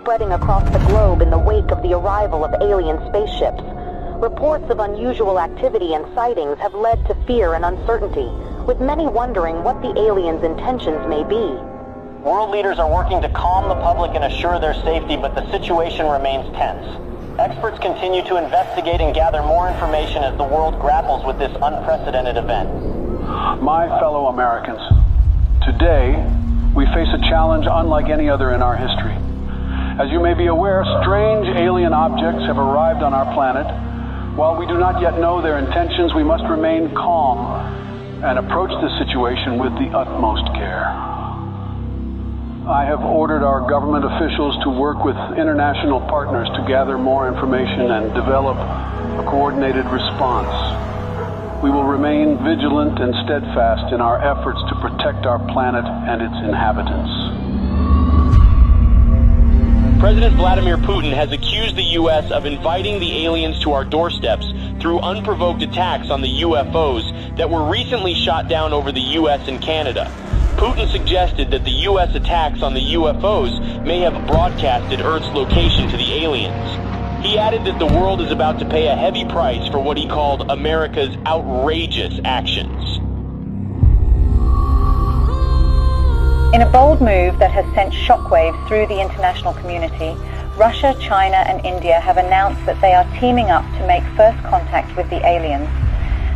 spreading across the globe in the wake of the arrival of alien spaceships. Reports of unusual activity and sightings have led to fear and uncertainty, with many wondering what the aliens' intentions may be. World leaders are working to calm the public and assure their safety, but the situation remains tense. Experts continue to investigate and gather more information as the world grapples with this unprecedented event. My fellow Americans, today we face a challenge unlike any other in our history. As you may be aware, strange alien objects have arrived on our planet. While we do not yet know their intentions, we must remain calm and approach the situation with the utmost care. I have ordered our government officials to work with international partners to gather more information and develop a coordinated response. We will remain vigilant and steadfast in our efforts to protect our planet and its inhabitants. President Vladimir Putin has accused the U.S. of inviting the aliens to our doorsteps through unprovoked attacks on the UFOs that were recently shot down over the U.S. and Canada. Putin suggested that the U.S. attacks on the UFOs may have broadcasted Earth's location to the aliens. He added that the world is about to pay a heavy price for what he called America's outrageous actions. In a bold move that has sent shockwaves through the international community, Russia, China and India have announced that they are teaming up to make first contact with the aliens.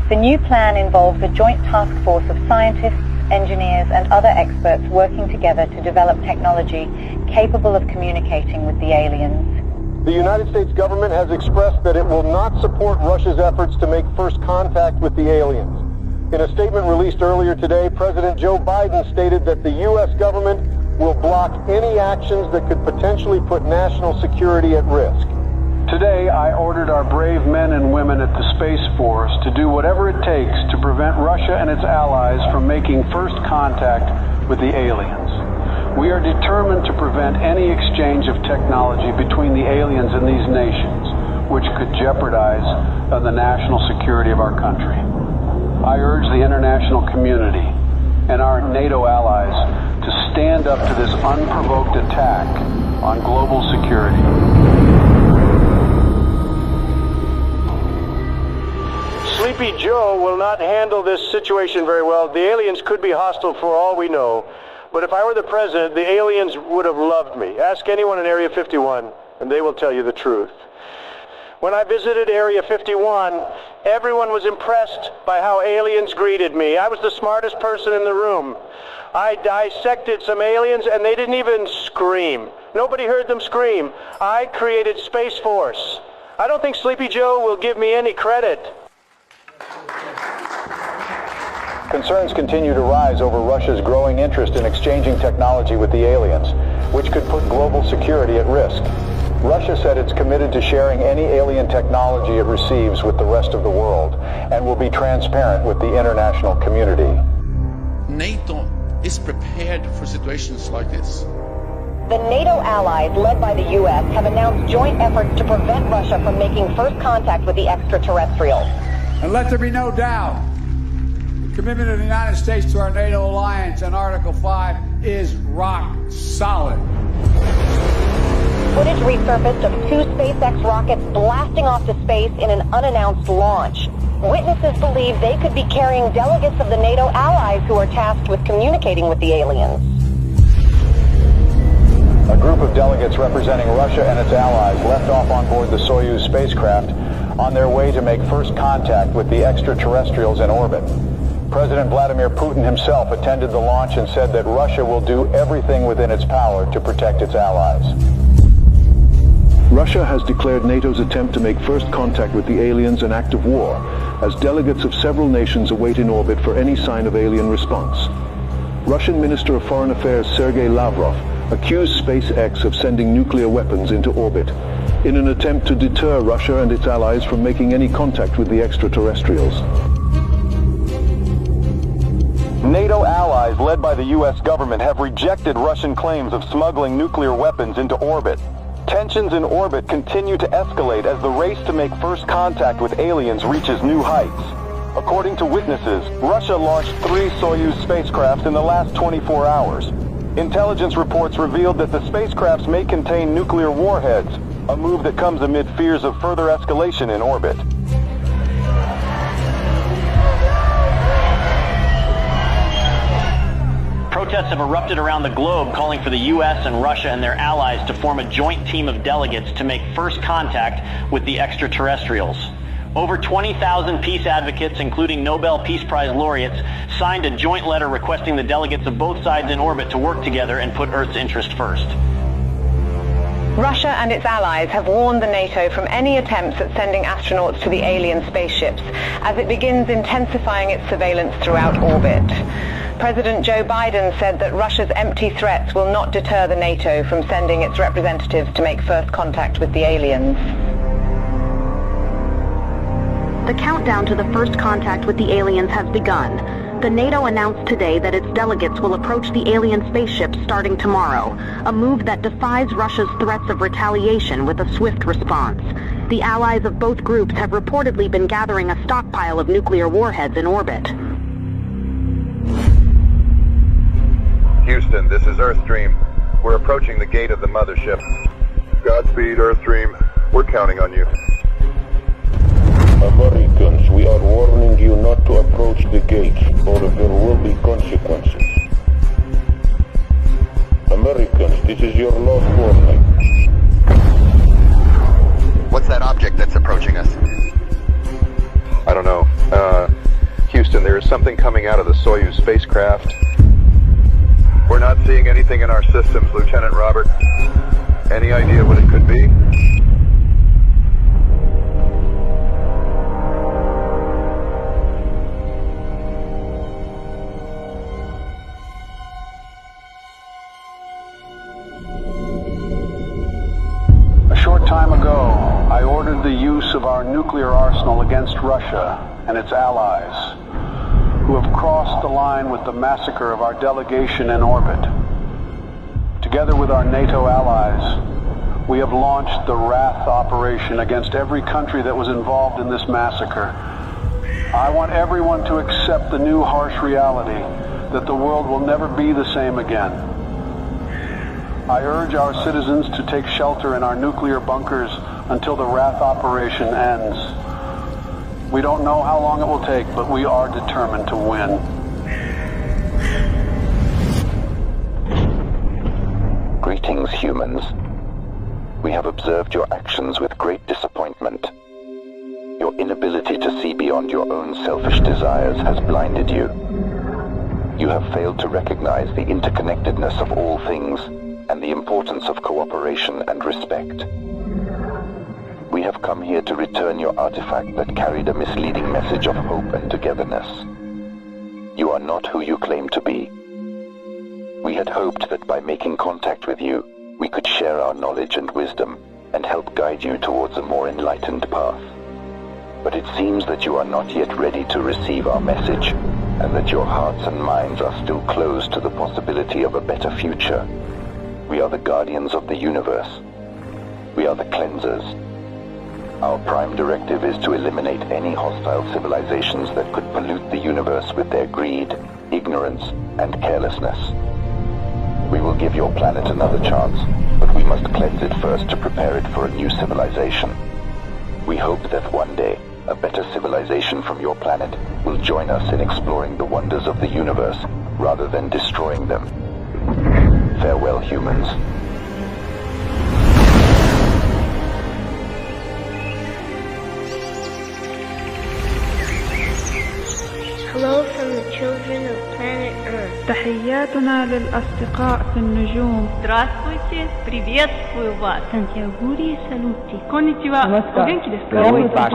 The new plan involves a joint task force of scientists, engineers and other experts working together to develop technology capable of communicating with the aliens. The United States government has expressed that it will not support Russia's efforts to make first contact with the aliens. In a statement released earlier today, President Joe Biden stated that the U.S. government will block any actions that could potentially put national security at risk. Today, I ordered our brave men and women at the Space Force to do whatever it takes to prevent Russia and its allies from making first contact with the aliens. We are determined to prevent any exchange of technology between the aliens and these nations, which could jeopardize the national security of our country. I urge the international community and our NATO allies to stand up to this unprovoked attack on global security. Sleepy Joe will not handle this situation very well. The aliens could be hostile for all we know. But if I were the president, the aliens would have loved me. Ask anyone in Area 51, and they will tell you the truth. When I visited Area 51, everyone was impressed by how aliens greeted me. I was the smartest person in the room. I dissected some aliens, and they didn't even scream. Nobody heard them scream. I created Space Force. I don't think Sleepy Joe will give me any credit. Concerns continue to rise over Russia's growing interest in exchanging technology with the aliens, which could put global security at risk. Russia said it's committed to sharing any alien technology it receives with the rest of the world and will be transparent with the international community. NATO is prepared for situations like this. The NATO allies, led by the U.S., have announced joint efforts to prevent Russia from making first contact with the extraterrestrials. And let there be no doubt, the commitment of the United States to our NATO alliance and Article 5 is rock solid. Footage resurfaced of 2 SpaceX rockets blasting off to space in an unannounced launch. Witnesses believe they could be carrying delegates of the NATO allies who are tasked with communicating with the aliens. A group of delegates representing Russia and its allies left off on board the Soyuz spacecraft on their way to make first contact with the extraterrestrials in orbit. President Vladimir Putin himself attended the launch and said that Russia will do everything within its power to protect its allies. Russia has declared NATO's attempt to make first contact with the aliens an act of war, as delegates of several nations await in orbit for any sign of alien response. Russian Minister of Foreign Affairs Sergei Lavrov accused SpaceX of sending nuclear weapons into orbit in an attempt to deter Russia and its allies from making any contact with the extraterrestrials. NATO allies, led by the U.S. government, have rejected Russian claims of smuggling nuclear weapons into orbit. Tensions in orbit continue to escalate as the race to make first contact with aliens reaches new heights. According to witnesses, Russia launched 3 Soyuz spacecraft in the last 24 hours. Intelligence reports revealed that the spacecrafts may contain nuclear warheads, a move that comes amid fears of further escalation in orbit. Protests have erupted around the globe calling for the U.S. and Russia and their allies to form a joint team of delegates to make first contact with the extraterrestrials. Over 20,000 peace advocates, including Nobel Peace Prize laureates, signed a joint letter requesting the delegates of both sides in orbit to work together and put Earth's interest first. Russia and its allies have warned the NATO from any attempts at sending astronauts to the alien spaceships as it begins intensifying its surveillance throughout orbit. President Joe Biden said that Russia's empty threats will not deter the NATO from sending its representatives to make first contact with the aliens. The countdown to the first contact with the aliens has begun. The NATO announced today that its delegates will approach the alien spaceships starting tomorrow, a move that defies Russia's threats of retaliation with a swift response. The allies of both groups have reportedly been gathering a stockpile of nuclear warheads in orbit. Houston, this is Earthstream. We're approaching the gate of the mothership. Godspeed, Earthstream. We're counting on you. Americans, we are warning you not to approach the gates, or there will be consequences. Americans, this is your last warning. What's that object that's approaching us? I don't know. Houston, there is something coming out of the Soyuz spacecraft. We're not seeing anything in our systems, Lieutenant Robert. Any idea what it could be? Time ago, I ordered the use of our nuclear arsenal against Russia and its allies, who have crossed the line with the massacre of our delegation in orbit. Together with our NATO allies, we have launched the Wrath operation against every country that was involved in this massacre. I want everyone to accept the new harsh reality that the world will never be the same again. I urge our citizens to take shelter in our nuclear bunkers until the Wrath operation ends. We don't know how long it will take, but we are determined to win. Greetings, humans. We have observed your actions with great disappointment. Your inability to see beyond your own selfish desires has blinded you. You have failed to recognize the interconnectedness of all things and the importance of cooperation and respect. We have come here to return your artifact that carried a misleading message of hope and togetherness. You are not who you claim to be. We had hoped that by making contact with you, we could share our knowledge and wisdom and help guide you towards a more enlightened path. But it seems that you are not yet ready to receive our message, and that your hearts and minds are still closed to the possibility of a better future. We are the guardians of the universe. We are the cleansers. Our prime directive is to eliminate any hostile civilizations that could pollute the universe with their greed, ignorance, and carelessness. We will give your planet another chance, but we must cleanse it first to prepare it for a new civilization. We hope that one day, a better civilization from your planet will join us in exploring the wonders of the universe rather than destroying them. Farewell, humans. Hello from the children of planet Earth. تحياتنا للأصدقاء في النجوم. Здравствуйте, приветствую вас. Сантьягури салути. Конничева. Оgenki desu ka?